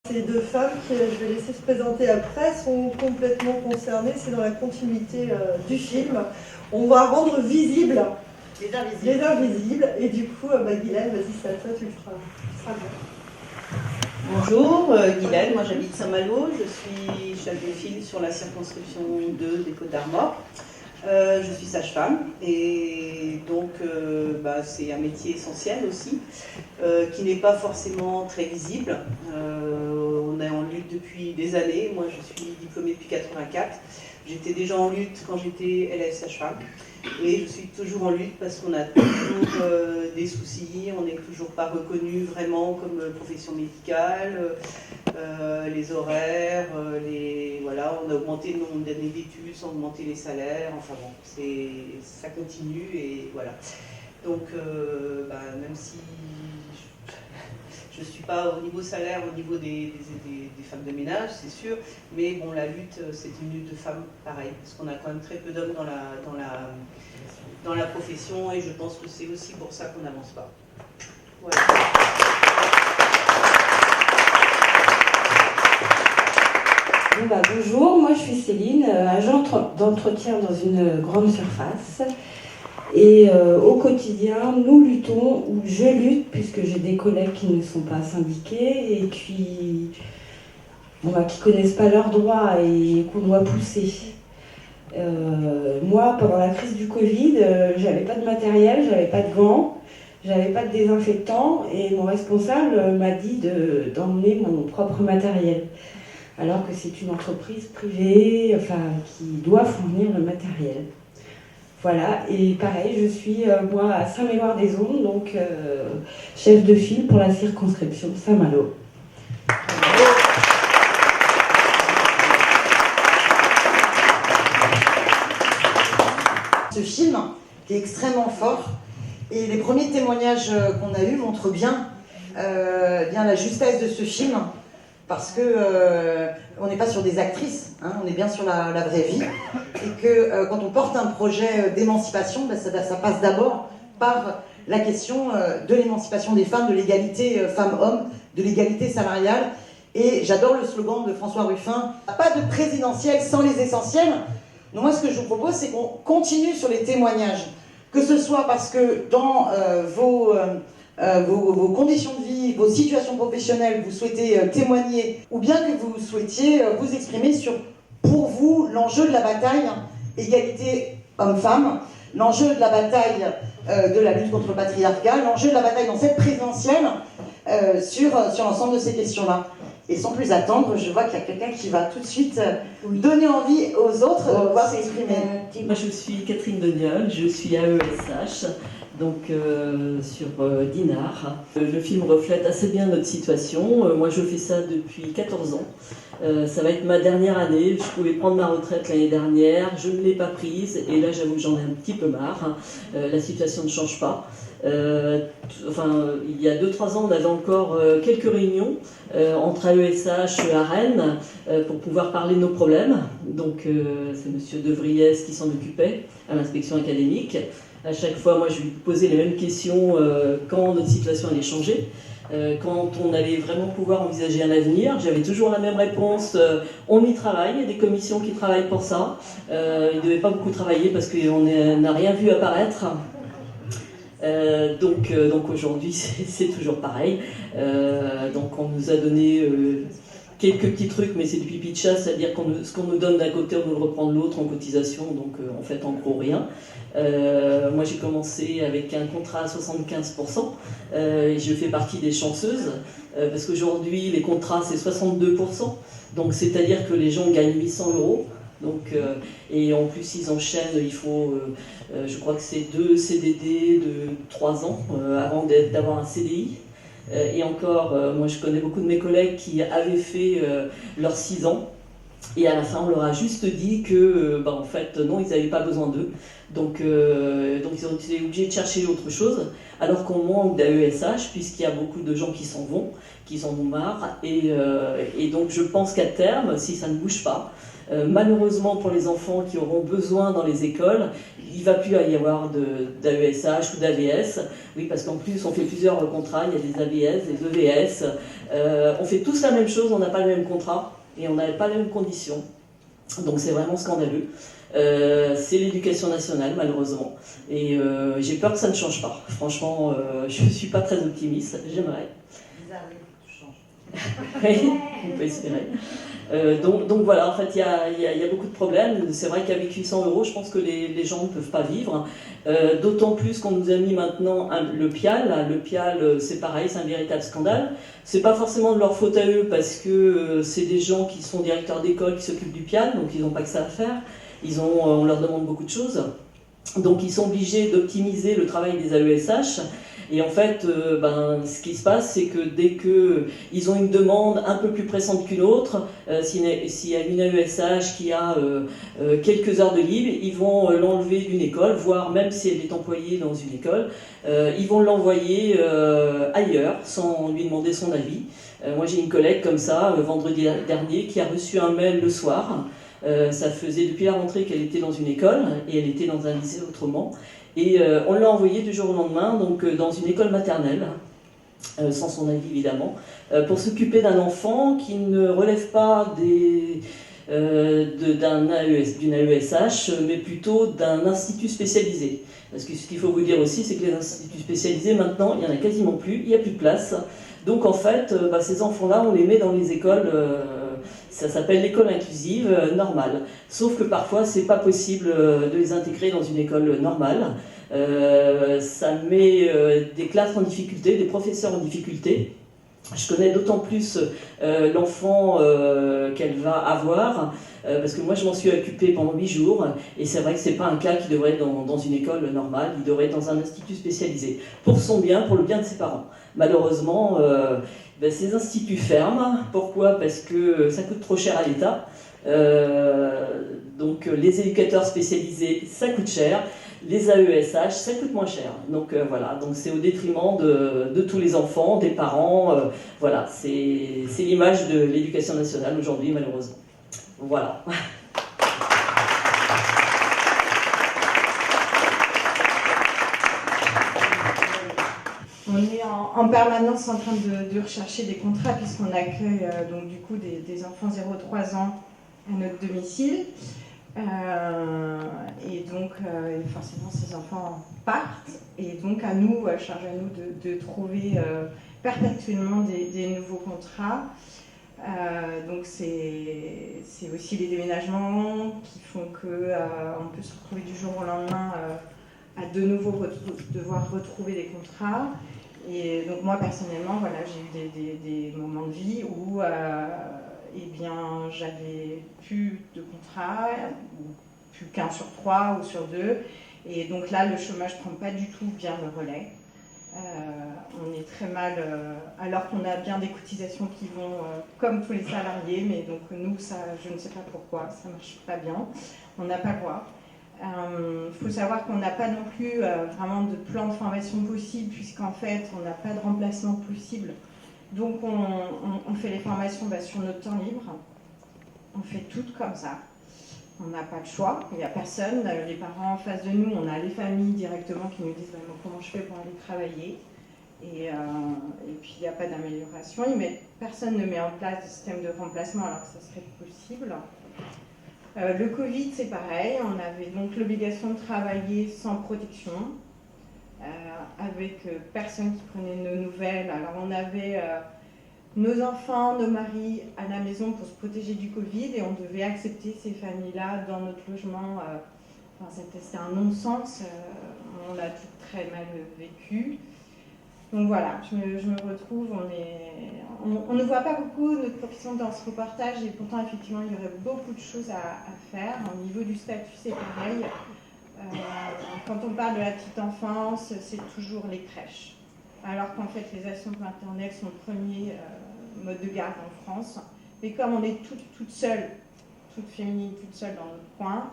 Ces deux femmes, que je vais laisser se présenter après, sont complètement concernées, c'est dans la continuité du film. On va rendre visibles les invisibles, et du coup, Guylaine, vas-y, c'est à toi, tu le feras bien. Bonjour, Guylaine, moi j'habite Saint-Malo, je suis chef de file sur la circonscription 2 des Côtes-d'Armor. Je suis sage-femme et donc c'est un métier essentiel aussi, qui n'est pas forcément très visible. On est en lutte depuis des années, moi je suis diplômée depuis 84. J'étais déjà en lutte quand j'étais élève sage-femme et je suis toujours en lutte parce qu'on a toujours des soucis, on n'est toujours pas reconnu vraiment comme profession médicale, les horaires, on a augmenté le nombre d'années d'études, on a augmenté les salaires, enfin bon, ça continue et voilà. Donc même si je ne suis pas au niveau salaire, au niveau des femmes de ménage, c'est sûr, mais bon, la lutte, c'est une lutte de femmes pareil, parce qu'on a quand même très peu d'hommes dans la profession, et je pense que c'est aussi pour ça qu'on n'avance pas. Voilà. Bonjour, moi je suis Céline, agent d'entretien dans une grande surface. Et au quotidien, nous luttons, ou je lutte, puisque j'ai des collègues qui ne sont pas syndiqués et qui connaissent pas leurs droits et qu'on doit pousser. Moi, pendant la crise du Covid, j'avais pas de matériel, j'avais pas de gants, j'avais pas de désinfectant, et mon responsable m'a dit d'emmener mon propre matériel. Alors que c'est une entreprise privée, qui doit fournir le matériel. Voilà, et pareil, je suis moi à Saint-Méloire-des-Aulnes, donc chef de file pour la circonscription Saint-Malo. Ce film qui est extrêmement fort, et les premiers témoignages qu'on a eus montrent bien la justesse de ce film, parce que on n'est pas sur des actrices, on est bien sur la vraie vie, et que quand on porte un projet d'émancipation, ça passe d'abord par la question de l'émancipation des femmes, de l'égalité femmes-hommes, de l'égalité salariale. Et j'adore le slogan de François Ruffin, pas de présidentielle sans les essentiels. Donc moi, ce que je vous propose, c'est qu'on continue sur les témoignages, que ce soit parce que dans vos conditions de vie, vos situations professionnelles, vous souhaitez témoigner, ou bien que vous souhaitiez vous exprimer sur, pour vous, l'enjeu de la bataille égalité homme-femme, l'enjeu de la bataille de la lutte contre le patriarcat, l'enjeu de la bataille dans cette présidentielle sur l'ensemble de ces questions-là. Et sans plus attendre, je vois qu'il y a quelqu'un qui va tout de suite donner envie aux autres de pouvoir s'exprimer. Moi, je suis Catherine Deniol, je suis AESH, donc sur Dinard. Le film reflète assez bien notre situation. Moi, je fais ça depuis 14 ans. Ça va être ma dernière année. Je pouvais prendre ma retraite l'année dernière, je ne l'ai pas prise, et là, j'avoue que j'en ai un petit peu marre. La situation ne change pas. Il y a 2-3 ans, on avait encore quelques réunions entre AESH à Rennes pour pouvoir parler de nos problèmes. Donc c'est monsieur De Vries qui s'en occupait à l'inspection académique. À chaque fois, moi, je lui posais les mêmes questions quand notre situation allait changer. Quand on allait vraiment pouvoir envisager un avenir, j'avais toujours la même réponse, on y travaille, il y a des commissions qui travaillent pour ça. Ils ne devaient pas beaucoup travailler parce qu'on n'a rien vu apparaître. Donc aujourd'hui c'est toujours pareil. Donc on nous a donné quelques petits trucs, mais c'est du pipi de chat, c'est-à-dire ce qu'on nous donne d'un côté, on nous le reprend de l'autre en cotisation, donc en fait en gros rien. Moi j'ai commencé avec un contrat à 75%, et je fais partie des chanceuses, parce qu'aujourd'hui les contrats c'est 62%, donc c'est-à-dire que les gens gagnent 800 €. Donc, et en plus ils enchaînent, il faut, je crois que c'est 2 CDD de 3 ans avant d'avoir un CDI. Et encore, moi je connais beaucoup de mes collègues qui avaient fait leurs 6 ans. Et à la fin, on leur a juste dit que, en fait, non, ils n'avaient pas besoin d'eux. Donc ils ont été obligés de chercher autre chose, alors qu'on manque d'AESH, puisqu'il y a beaucoup de gens qui s'en vont, qui en ont marre. Et donc je pense qu'à terme, si ça ne bouge pas, malheureusement pour les enfants qui auront besoin dans les écoles, il ne va plus y avoir d'AESH ou d'AVS. Oui, parce qu'en plus, on fait plusieurs contrats, il y a des AVS, des EVS. On fait tous la même chose, on n'a pas le même contrat et on n'a pas les mêmes conditions. Donc c'est vraiment scandaleux. C'est l'éducation nationale, malheureusement. Et j'ai peur que ça ne change pas. Franchement, je ne suis pas très optimiste. J'aimerais. Oui, on peut espérer. Donc voilà, en fait, il y a beaucoup de problèmes. C'est vrai qu'avec 800 €, je pense que les gens ne peuvent pas vivre. D'autant plus qu'on nous a mis maintenant le PIAL. Le PIAL, c'est pareil, c'est un véritable scandale. C'est pas forcément de leur faute à eux, parce que c'est des gens qui sont directeurs d'école qui s'occupent du PIAL, donc ils n'ont pas que ça à faire. On leur demande beaucoup de choses. Donc ils sont obligés d'optimiser le travail des AESH. Et en fait, ce qui se passe, c'est que dès qu'ils ont une demande un peu plus pressante qu'une autre, s'il y a une AESH qui a quelques heures de libre, ils vont l'enlever d'une école, voire même si elle est employée dans une école, ils vont l'envoyer ailleurs sans lui demander son avis. Moi j'ai une collègue comme ça, vendredi dernier, qui a reçu un mail le soir. Ça faisait depuis la rentrée qu'elle était dans une école, et elle était dans un lycée autrement. Et on l'a envoyée du jour au lendemain dans une école maternelle, sans son avis évidemment, pour s'occuper d'un enfant qui ne relève pas d'une AESH, mais plutôt d'un institut spécialisé. Parce que ce qu'il faut vous dire aussi, c'est que les instituts spécialisés, maintenant, il n'y en a quasiment plus, il n'y a plus de place. Donc en fait, ces enfants-là, on les met dans les écoles... Ça s'appelle l'école inclusive normale. Sauf que parfois, c'est pas possible de les intégrer dans une école normale. Ça met des classes en difficulté, des professeurs en difficulté. Je connais d'autant plus l'enfant qu'elle va avoir, parce que moi je m'en suis occupée pendant 8 jours, et c'est vrai que c'est pas un cas qui devrait être dans une école normale, il devrait être dans un institut spécialisé, pour son bien, pour le bien de ses parents. Malheureusement, ces instituts ferment. Pourquoi ? Parce que ça coûte trop cher à l'État. Donc les éducateurs spécialisés, ça coûte cher. Les AESH, ça coûte moins cher. Donc voilà, donc c'est au détriment de tous les enfants, des parents. Voilà, c'est l'image de l'éducation nationale aujourd'hui, malheureusement. Voilà. On est en permanence en train de rechercher des contrats, puisqu'on accueille donc du coup des enfants 0-3 ans à notre domicile. Et donc forcément ces enfants partent, et donc charge à nous de trouver perpétuellement des nouveaux contrats. Donc c'est aussi les déménagements qui font qu'on peut se retrouver du jour au lendemain à de nouveau devoir retrouver des contrats. Et donc moi personnellement, voilà, j'ai eu des moments de vie où j'avais plus de contrat, ou plus qu'un sur 3 ou sur 2. Et donc là, le chômage ne prend pas du tout bien le relais. On est très mal, alors qu'on a bien des cotisations qui vont comme tous les salariés, mais donc nous, ça, je ne sais pas pourquoi, ça ne marche pas bien. On n'a pas le droit. Faut savoir qu'on n'a pas non plus vraiment de plan de formation possible, puisqu'en fait, on n'a pas de remplacement possible. Donc on fait les formations sur notre temps libre, on fait tout comme ça, on n'a pas le choix, il n'y a personne, les parents en face de nous, on a les familles directement qui nous disent comment je fais pour aller travailler, et puis il n'y a pas d'amélioration, personne ne met en place de système de remplacement alors que ça serait possible. Le Covid c'est pareil, on avait donc l'obligation de travailler sans protection, avec personne qui prenait nos nouvelles. Alors on avait nos enfants, nos maris à la maison pour se protéger du Covid, et on devait accepter ces familles-là dans notre logement. C'était un non-sens, on l'a tout très mal vécu. Donc voilà, je me retrouve, on ne voit pas beaucoup notre profession dans ce reportage, et pourtant effectivement il y aurait beaucoup de choses à faire. Au niveau du statut c'est pareil. Quand on parle de la petite enfance, c'est toujours les crèches. Alors qu'en fait, les assistantes maternelles sont le premier mode de garde en France. Mais comme on est toutes seules toute féminine, toute seule dans notre coin.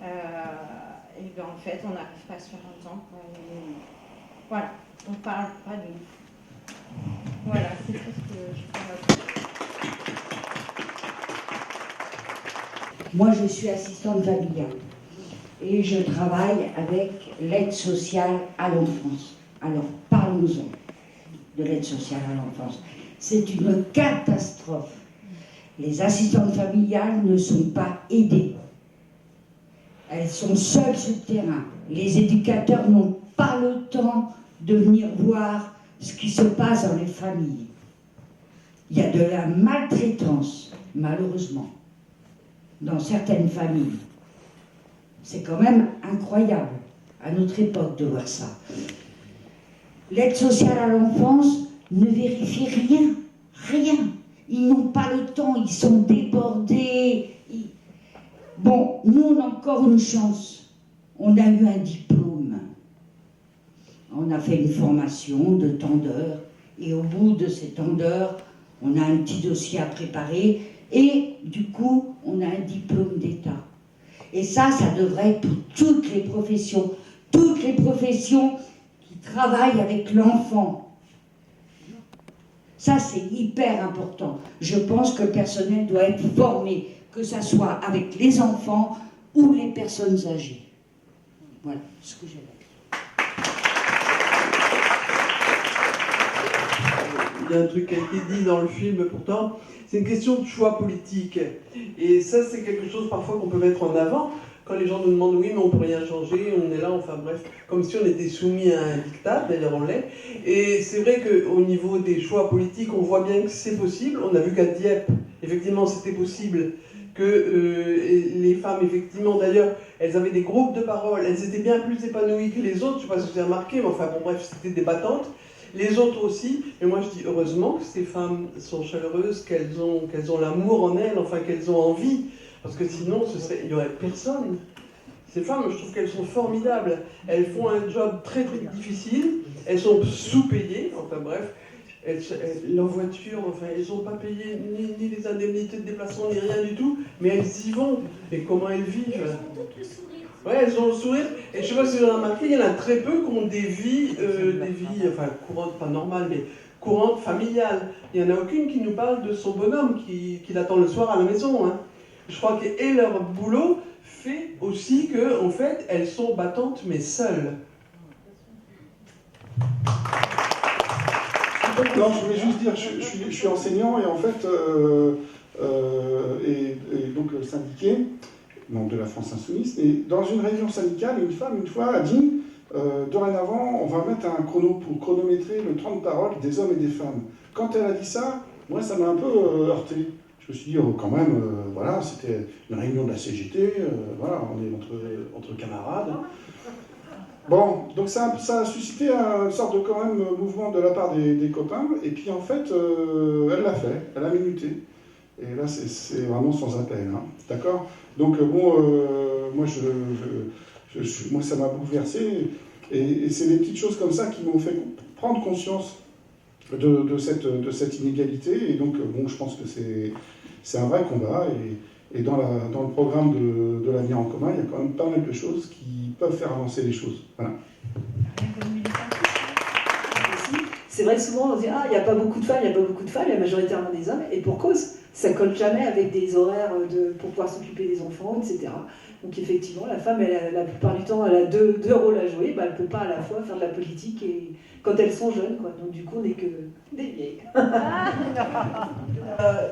Et bien en fait, on n'arrive pas à se faire entendre. Voilà, on parle pas de nous. Voilà, c'est tout ce que je peux dire. Moi, je suis assistante familiale et je travaille avec l'aide sociale à l'enfance. Alors, parlons-en de l'aide sociale à l'enfance. C'est une catastrophe. Les assistantes familiales ne sont pas aidées. Elles sont seules sur le terrain. Les éducateurs n'ont pas le temps de venir voir ce qui se passe dans les familles. Il y a de la maltraitance, malheureusement, dans certaines familles. C'est quand même incroyable, à notre époque, de voir ça. L'aide sociale à l'enfance ne vérifie rien, rien. Ils n'ont pas le temps, ils sont débordés. Bon, nous, on a encore une chance. On a eu un diplôme. On a fait une formation de tant d'heures. Et au bout de ces tant d'heures, on a un petit dossier à préparer. Et du coup, on a un diplôme d'État. Et ça devrait être pour toutes les professions qui travaillent avec l'enfant. Ça, c'est hyper important. Je pense que le personnel doit être formé, que ça soit avec les enfants ou les personnes âgées. Voilà ce que j'avais. Il y a un truc qui a été dit dans le film, pourtant, c'est une question de choix politique. Et ça, c'est quelque chose parfois qu'on peut mettre en avant. Quand les gens nous demandent, oui, mais on ne peut rien changer, on est là, enfin bref, comme si on était soumis à un diktat, d'ailleurs on l'est. Et c'est vrai qu'au niveau des choix politiques, on voit bien que c'est possible. On a vu qu'à Dieppe, effectivement, c'était possible que les femmes, effectivement, d'ailleurs, elles avaient des groupes de parole, elles étaient bien plus épanouies que les autres, je ne sais pas si vous avez remarqué, mais enfin bon, bref, c'était des battantes. Les autres aussi, et moi je dis heureusement que ces femmes sont chaleureuses, qu'elles ont l'amour en elles, enfin qu'elles ont envie, parce que sinon il n'y aurait personne. Ces femmes, je trouve qu'elles sont formidables. Elles font un job très très difficile, elles sont sous-payées, enfin bref, leur voiture, enfin elles n'ont pas payé ni les indemnités de déplacement, ni rien du tout, mais elles y vont. Et comment elles vivent? Elles ont toutes le sourire. Ouais, elles ont le sourire. Et je ne sais pas si vous avez remarqué, il y en a très peu qui ont des vies enfin courantes, pas normales, mais courantes, familiales. Il n'y en a aucune qui nous parle de son bonhomme qui l'attend le soir à la maison. Hein. Je crois que leur boulot fait aussi que, en fait, elles sont battantes mais seules. Non, je voulais juste dire, je suis enseignant et en fait, et donc syndiqué, donc de la France Insoumise, et dans une réunion syndicale, une femme, une fois, a dit dorénavant, on va mettre un chrono pour chronométrer le temps de parole des hommes et des femmes. Quand elle a dit ça, moi, ça m'a un peu heurté. Je me suis dit, oh, quand même, voilà, c'était une réunion de la CGT, voilà, on est entre camarades. Bon, donc ça a suscité une sorte de quand même mouvement de la part des copains, et puis en fait, elle l'a fait, elle a minuté. Et là, c'est vraiment sans appel, hein, d'accord? Donc bon, moi, moi, ça m'a bouleversé, et c'est des petites choses comme ça qui m'ont fait prendre conscience de cette inégalité, et donc bon, je pense que c'est un vrai combat, et dans le programme de l'avenir en commun, il y a quand même pas mal de choses qui peuvent faire avancer les choses. Voilà. C'est vrai que souvent on se dit il n'y a pas beaucoup de femmes, il y a majoritairement des hommes, et pour cause, ça colle jamais avec des horaires pour pouvoir s'occuper des enfants, etc. Donc effectivement, la femme, la plupart du temps, elle a deux rôles à jouer, elle ne peut pas à la fois faire de la politique et quand elles sont jeunes, quoi. Donc du coup, on n'est que des vieilles.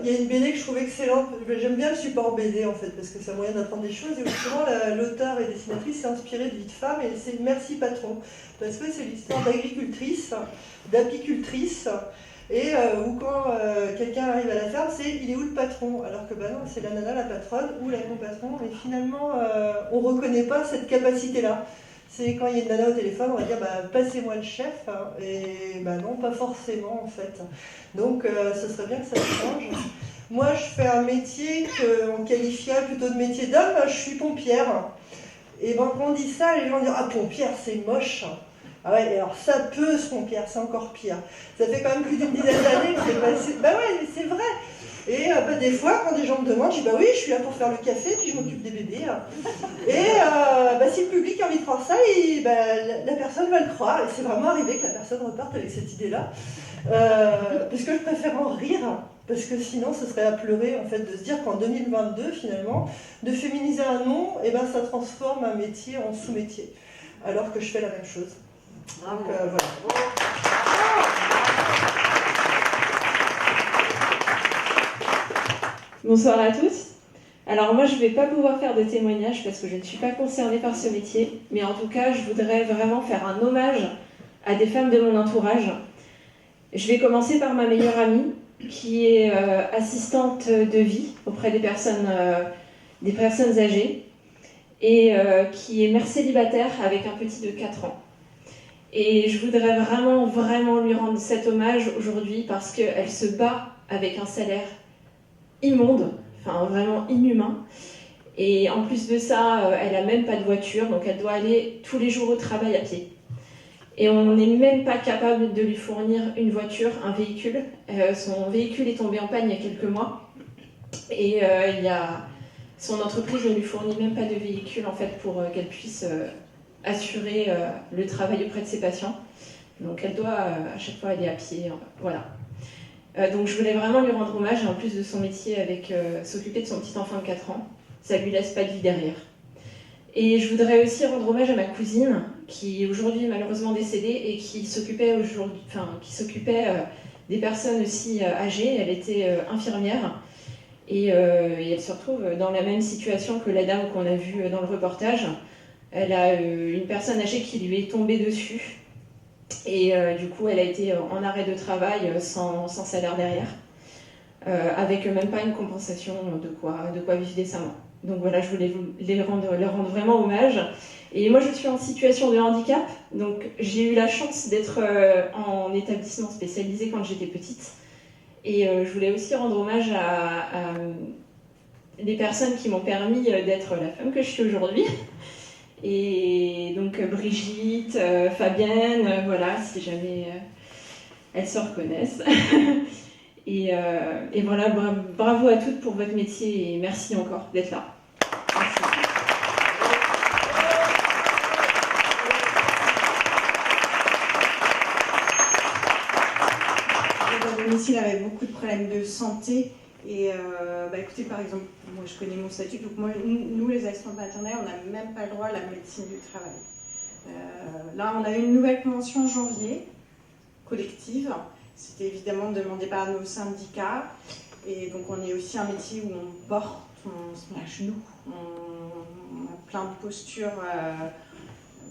Il y a une BD que je trouve excellente, j'aime bien le support BD en fait, parce que c'est un moyen d'apprendre des choses, et justement l'auteur et dessinatrice s'est inspiré de vie de femme, et c'est Merci Patron, parce que c'est l'histoire d'agricultrice, d'apicultrice, et où quand quelqu'un arrive à la ferme, c'est il est où le patron? Alors que non, c'est la nana, la patronne, ou la non-patron, mais finalement, on ne reconnaît pas cette capacité-là. C'est quand il y a une nana au téléphone, on va dire passez-moi le chef, hein, et non, pas forcément en fait. Donc ce serait bien que ça change. Moi, je fais un métier qu'on qualifierait plutôt de métier d'homme, je suis pompière. Et quand on dit ça, les gens disent pompière, c'est moche. Ah ouais, et alors ça peut se pompière, c'est encore pire. Ça fait quand même plus d'une dizaine d'années que c'est passé. Ouais, c'est vrai. Et des fois, quand des gens me demandent, je dis bah oui, je suis là pour faire le café, puis je m'occupe des bébés. Et si le public a envie de croire ça, la personne va le croire. Et c'est vraiment arrivé que la personne reparte avec cette idée-là. Parce que je préfère en rire, parce que sinon ce serait à pleurer en fait de se dire qu'en 2022 finalement, de féminiser un nom, ça transforme un métier en sous-métier, alors que je fais la même chose. Donc voilà. Bonsoir à tous. Alors moi je ne vais pas pouvoir faire de témoignage parce que je ne suis pas concernée par ce métier, mais en tout cas je voudrais vraiment faire un hommage à des femmes de mon entourage. Je vais commencer par ma meilleure amie qui est assistante de vie auprès des personnes âgées et qui est mère célibataire avec un petit de 4 ans. Et je voudrais vraiment lui rendre cet hommage aujourd'hui parce qu'elle se bat avec un salaire immonde, enfin vraiment inhumain. Et en plus de ça, elle n'a même pas de voiture, donc elle doit aller tous les jours au travail à pied. Et on n'est même pas capable de lui fournir une voiture, un véhicule. Son véhicule est tombé en panne il y a quelques mois. Et son entreprise ne lui fournit même pas de véhicule en fait, pour qu'elle puisse assurer le travail auprès de ses patients. Donc elle doit à chaque fois aller à pied. Voilà. Donc je voulais vraiment lui rendre hommage, en plus de son métier avec s'occuper de son petit enfant de 4 ans. Ça lui laisse pas de vie derrière. Et je voudrais aussi rendre hommage à ma cousine, qui est aujourd'hui malheureusement décédée et qui s'occupait des personnes aussi âgées. Elle était infirmière et elle se retrouve dans la même situation que la dame qu'on a vue dans le reportage. Elle a une personne âgée qui lui est tombée dessus et du coup elle a été en arrêt de travail sans salaire derrière, avec même pas une compensation de quoi vivre décemment. Donc voilà, je voulais leur rendre vraiment hommage. Et moi, je suis en situation de handicap, donc j'ai eu la chance d'être en établissement spécialisé quand j'étais petite. Et je voulais aussi rendre hommage à les personnes qui m'ont permis d'être la femme que je suis aujourd'hui. Et donc Brigitte, Fabienne, voilà, si jamais elles se reconnaissent. Et voilà, bravo à toutes pour votre métier et merci encore d'être là. Merci. Dans le domicile avec beaucoup de problèmes de santé. Et écoutez, par exemple, moi je connais mon statut, donc nous les assistantes maternelles, on n'a même pas le droit à la médecine du travail. Là, on a eu une nouvelle convention en janvier, collective. C'était évidemment demandé par nos syndicats. Et donc on est aussi un métier où on porte, on se met à genoux, on a plein de postures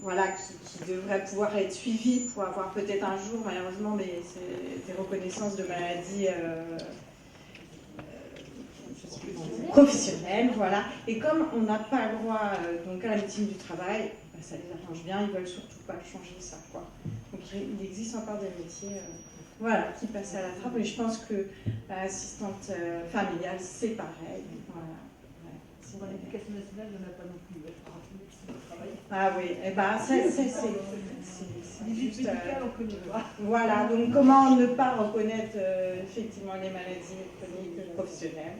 qui devraient pouvoir être suivies pour avoir peut-être un jour, malheureusement, mais c'est des reconnaissances de maladies professionnelles. Voilà. Et comme on n'a pas le droit donc à la médecine du travail, ça les arrange bien, ils ne veulent surtout pas changer ça, quoi. Donc il existe encore des métiers qui passent à la trappe, et je pense que l'assistante familiale, c'est pareil. Voilà. Pour l'éducation nationale, il n'y en a pas non plus. Ah oui, et c'est juste... on connaît pas. Voilà, donc comment ne pas reconnaître effectivement les maladies chroniques professionnelles.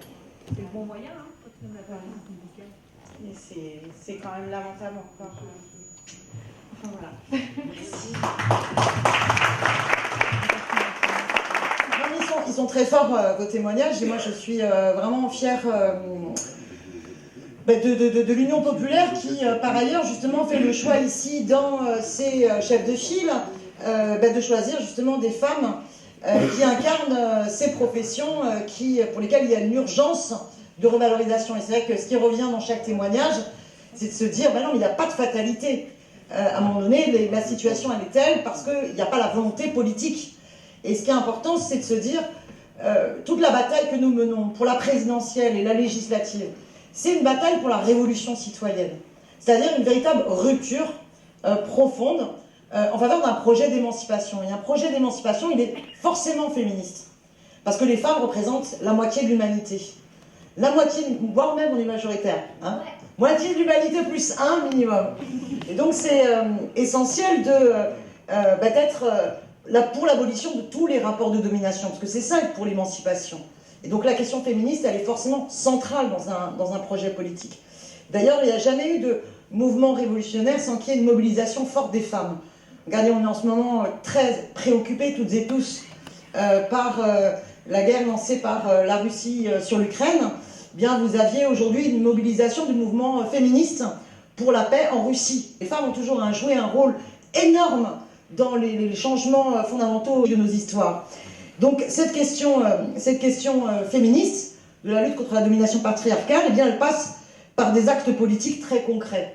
C'est le bon moyen, quand on n'a pas médical. Et c'est quand même lamentable encore. Enfin voilà. Merci. Ils sont très forts, vos témoignages, et moi je suis vraiment fière de l'Union populaire qui, par ailleurs, justement, fait le choix ici, dans ses chefs de file, de choisir justement des femmes qui incarnent ces professions pour lesquelles il y a une urgence de revalorisation. Et c'est vrai que ce qui revient dans chaque témoignage, c'est de se dire, non, il n'y a pas de fatalité. À un moment donné, la situation, elle est telle parce qu'il n'y a pas la volonté politique. Et ce qui est important, c'est de se dire, toute la bataille que nous menons pour la présidentielle et la législative, c'est une bataille pour la révolution citoyenne. C'est-à-dire une véritable rupture profonde en faveur d'un projet d'émancipation. Et un projet d'émancipation, il est forcément féministe. Parce que les femmes représentent la moitié de l'humanité. La moitié, voire même on est majoritaire. Hein, moitié de l'humanité plus un minimum. Et donc c'est essentiel d'être... pour l'abolition de tous les rapports de domination, parce que c'est ça pour l'émancipation. Et donc la question féministe, elle est forcément centrale dans un projet politique. D'ailleurs, il n'y a jamais eu de mouvement révolutionnaire sans qu'il y ait une mobilisation forte des femmes. Regardez, on est en ce moment très préoccupés toutes et tous par la guerre lancée par la Russie sur l'Ukraine. Bien, vous aviez aujourd'hui une mobilisation du mouvement féministe pour la paix en Russie. Les femmes ont toujours joué un rôle énorme dans les changements fondamentaux de nos histoires. Donc cette question féministe de la lutte contre la domination patriarcale, eh bien, elle passe par des actes politiques très concrets.